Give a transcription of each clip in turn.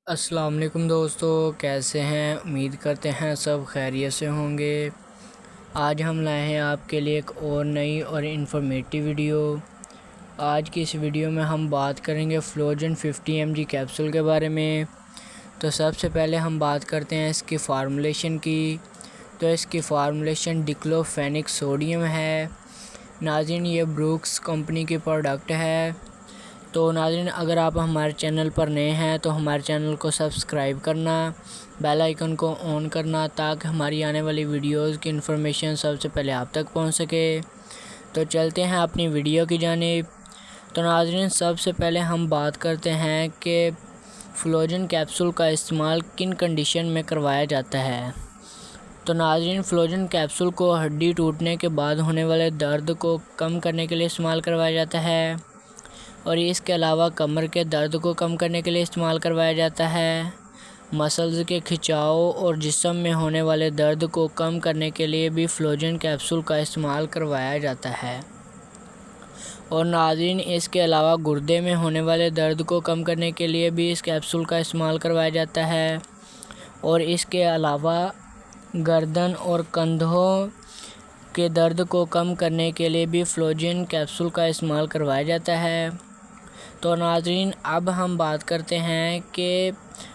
السلام علیکم دوستو، کیسے ہیں؟ امید کرتے ہیں سب خیریت سے ہوں گے۔ آج ہم لائے ہیں آپ کے لیے ایک اور نئی اور انفارمیٹیو ویڈیو۔ آج کی اس ویڈیو میں ہم بات کریں گے فلوجن 50 mg کیپسول کے بارے میں۔ تو سب سے پہلے ہم بات کرتے ہیں اس کی فارمولیشن کی۔ تو اس کی فارمولیشن ڈکلوفینک سوڈیم ہے۔ ناظرین، یہ بروکس کمپنی کی پروڈکٹ ہے۔ تو ناظرین، اگر آپ ہمارے چینل پر نئے ہیں تو ہمارے چینل کو سبسکرائب کرنا، بیل آئیکن کو آن کرنا تاکہ ہماری آنے والی ویڈیوز کی انفارمیشن سب سے پہلے آپ تک پہنچ سکے۔ تو چلتے ہیں اپنی ویڈیو کی جانب۔ تو ناظرین، سب سے پہلے ہم بات کرتے ہیں کہ فلوجن کیپسول کا استعمال کن کنڈیشن میں کروایا جاتا ہے۔ تو ناظرین، فلوجن کیپسول کو ہڈی ٹوٹنے کے بعد ہونے والے درد کو کم کرنے کے لیے استعمال کروایا جاتا ہے، اور اس کے علاوہ کمر کے درد کو کم کرنے کے لیے استعمال کروایا جاتا ہے۔ مسلز کے کھچاؤ اور جسم میں ہونے والے درد کو کم کرنے کے لیے بھی فلوجن کیپسول کا استعمال کروایا جاتا ہے۔ اور ناظرین، اس کے علاوہ گردے میں ہونے والے درد کو کم کرنے کے لیے بھی اس کیپسول کا استعمال کروایا جاتا ہے، اور اس کے علاوہ گردن اور کندھوں کے درد کو کم کرنے کے لیے بھی فلوجن کیپسول کا استعمال کروایا جاتا ہے۔ تو ناظرین، اب ہم بات کرتے ہیں کہ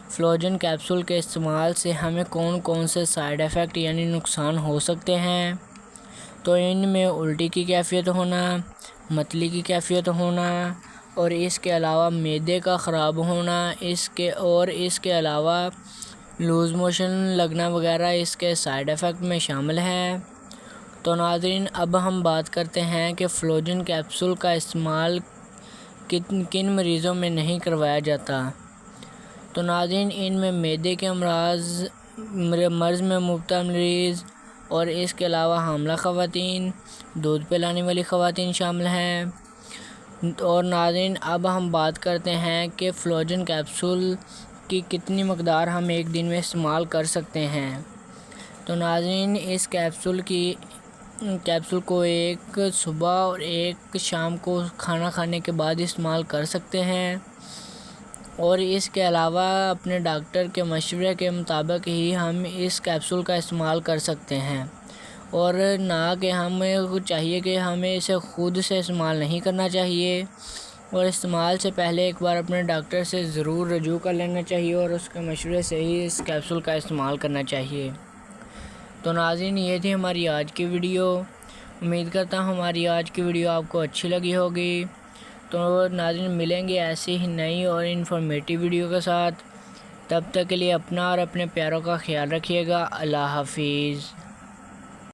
فلوجن کیپسول کے استعمال سے ہمیں کون کون سے سائیڈ ایفیکٹ یعنی نقصان ہو سکتے ہیں۔ تو ان میں الٹی کی کیفیت ہونا، متلی کی کیفیت ہونا، اور اس کے علاوہ معدے کا خراب ہونا، اس کے علاوہ لوز موشن لگنا وغیرہ اس کے سائیڈ ایفیکٹ میں شامل ہے۔ تو ناظرین، اب ہم بات کرتے ہیں کہ فلوجن کیپسول کا استعمال کن مریضوں میں نہیں کروایا جاتا۔ تو ناظرین، ان میں معدے کے مرض میں مبتلا مریض، اور اس کے علاوہ حاملہ خواتین، دودھ پلانے والی خواتین شامل ہیں۔ اور ناظرین، اب ہم بات کرتے ہیں کہ فلوجن کیپسول کی کتنی مقدار ہم ایک دن میں استعمال کر سکتے ہیں۔ تو ناظرین، اس کیپسول کو ایک صبح اور ایک شام کو کھانا کھانے کے بعد استعمال کر سکتے ہیں، اور اس کے علاوہ اپنے ڈاکٹر کے مشورے کے مطابق ہی ہم اس کیپسول کا استعمال کر سکتے ہیں، اور نہ کہ ہمیں چاہیے کہ ہمیں اسے خود سے استعمال نہیں کرنا چاہیے، اور استعمال سے پہلے ایک بار اپنے ڈاکٹر سے ضرور رجوع کر لینا چاہیے، اور اس کے مشورے سے ہی اس کیپسول کا استعمال کرنا چاہیے۔ تو ناظرین، یہ تھی ہماری آج کی ویڈیو۔ امید کرتا ہوں ہماری آج کی ویڈیو آپ کو اچھی لگی ہوگی۔ تو ناظرین، ملیں گے ایسی ہی نئی اور انفارمیٹیو ویڈیو کے ساتھ۔ تب تک کے لیے اپنا اور اپنے پیاروں کا خیال رکھیے گا۔ اللہ حافظ۔